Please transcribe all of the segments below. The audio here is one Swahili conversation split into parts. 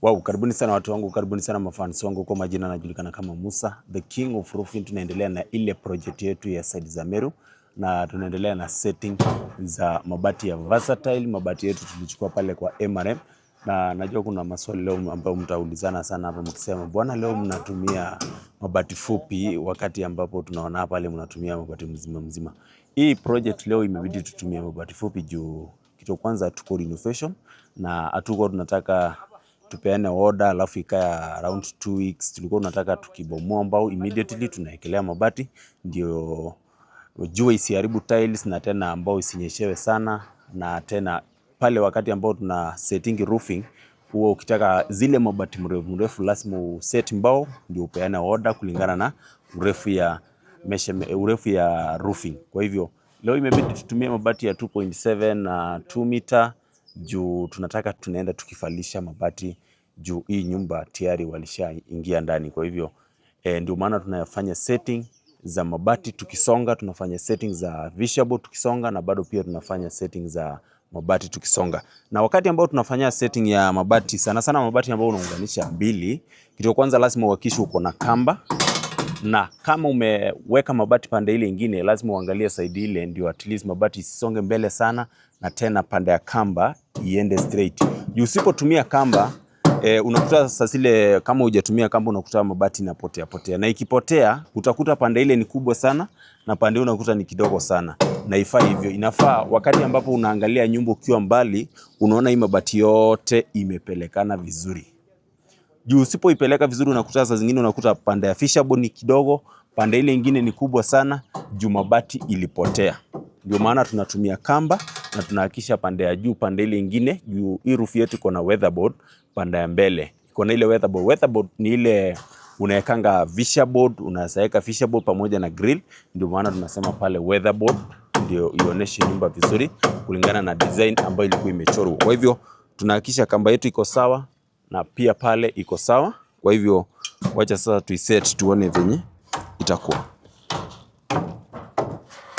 Wow, karibuni sana watu wangu, karibuni sana mafans wangu. Kwa majina anajulikana kama Musa, the king of roofing. Tunaendelea na ile project yetu ya side za Meru na tunaendelea na setting za mabati ya versatile. Mabati yetu tulichukua pale kwa MRM, na najua kuna maswali leo ambayo mtaulizana sana hapa mkisema, bwana leo mnatumia mabati fupi wakati ambapo tunaona pale mnatumia mabati mzima. Hii project leo imebidi tutumie mabati fupi juu kitu kwanza tuko renovation na hatuko tunataka tupeane order alafu ikae around 2 weeks. Tulikuwa tunataka tukibomoa mbao immediately tunaekelea mabati ndio jua isiharibu tiles na tena mbao isinyeshewe sana, na tena pale wakati ambao tuna setting roofing huo ukitaka zile mabati mrefu lazima set mbao ndio upeane order kulingana na urefu ya roofing. Kwa hivyo leo imebidi tutumie mabati ya 2.7 na 2 meter juu tunataka tunaenda tukifalisha mabati juu hii nyumba tayari walishaingia ndani. Kwa hivyo ndio maana tunafanya setting za mabati tukisonga, tunafanya setting za vishable tukisonga, na bado pia tunafanya setting za mabati tukisonga. Na wakati ambao tunafanya setting ya mabati, sana sana mabati ambao unaunganisha mbili, kitu kwanza lazima uhakikishe uko na kamba, na kama umeweka mabati pande ile nyingine lazima uangalie side ile ndio at least mabati isisonge mbele sana, na tena pande ya kamba iende straight. Usipotumia kamba unakuta sasa zile, kama hujatumia kamba unakuta mabati inapotea, na ikipotea utakuta pande ile ni kubwa sana na pande unakuta ni kidogo sana, na ifaa hivyo. Inafaa wakati ambapo unaangalia nyumba ukiwa mbali unaona hii mabati yote imepelekana vizuri. Juu usipoipeleka vizuri unakuta saa zingine unakuta pande ya fishable ni kidogo, pande ile nyingine ni kubwa sana juu mabati ilipotea. Ndio maana tunatumia kamba na tunahakisha pande ya juu, pande ile nyingine juu hii roof yetu iko na weatherboard pande ya mbele. Iko na ile weatherboard. Weatherboard ni ile unaekanga fishboard, unaweka fishboard pamoja na grill. Ndio maana tunasema pale weatherboard ndio ionyeshe nyumba vizuri kulingana na design ambayo ilikuwa imechorwa. Kwa hivyo tunahakisha kamba yetu iko sawa na pia pale iko sawa. Kwa hivyo wacha sasa tuiset tuone venye itakuwa.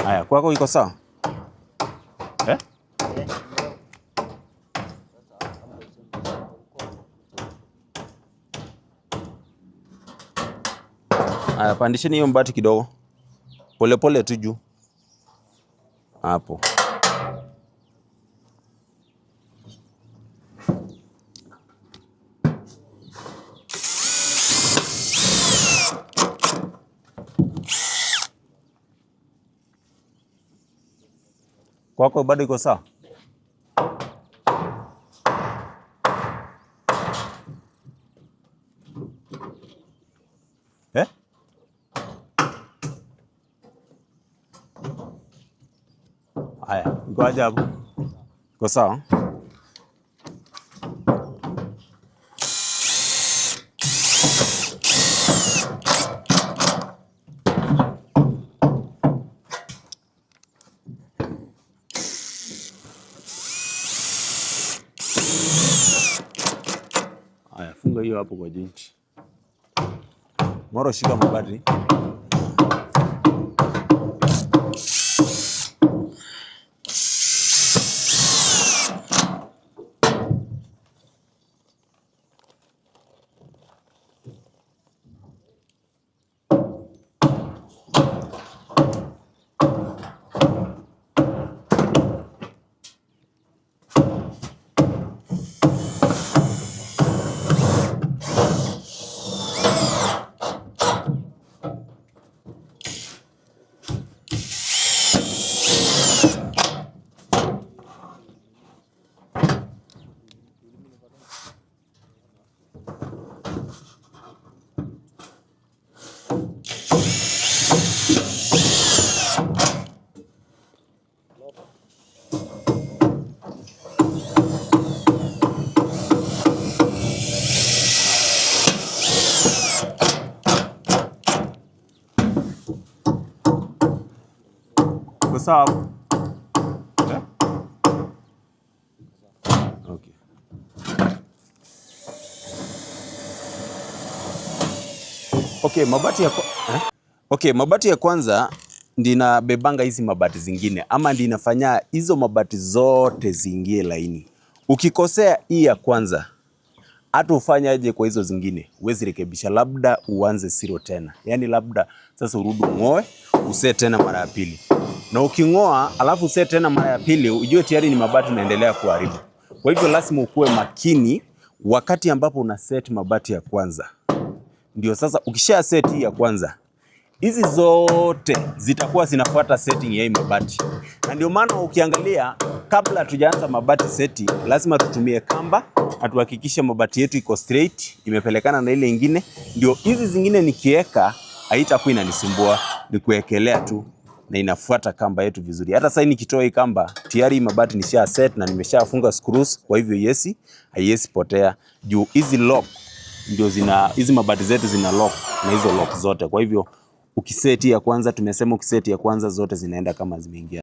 Haya, kwako iko sawa? Haya, pandisheni hiyo mbati kidogo. Pole tu juu. Hapo. Kwako bado iko sawa? Haya, iko aje hapo? Iko sawa? Haya, funga hiyo hapo kwa jinchi. Moro shika mabati. Sawa. Okay. Mabati ya kwanza ndi inabebanga hizi mabati zingine, ama ndi inafanya hizo mabati zote ziingie laini. Ukikosea hii ya kwanza hata ufanye aje kwa hizo zingine huwezi rekebisha, labda uanze 0 tena. Yani labda sasa urudi ng'oe, uset tena mara ya pili. Na uking'oa alafu uset tena mara ya pili, ujue tayari ni mabati naendelea kuharibu. Kwa hivyo lazima ukuwe makini wakati ambapo una set mabati ya kwanza. Ndio sasa ukisha set hii ya kwanza, hizi zote zitakuwa zinafuata setting ya hii mabati. Na ndio maana ukiangalia kabla tujaanza mabati seti, lazima tutumie kamba, atuhakikishe mabati yetu iko straight, imepelekana na ile ingine. Ndio hizi zingine nikiweka haitakuwa inanisumbua, ni kuwekelea tu na inafuata kamba yetu vizuri. Hata sasa nikitoa hii kamba, tayari mabati nisha set na nimeshafunga screws, kwa hivyo haiwezi potea. Juu hizi lock ndio hizi mabati zetu zina lock na hizo lock zote. Kwa hivyo ukiseti ya kwanza, tumesema ukiseti ya kwanza zote zinaenda kama zimeingia.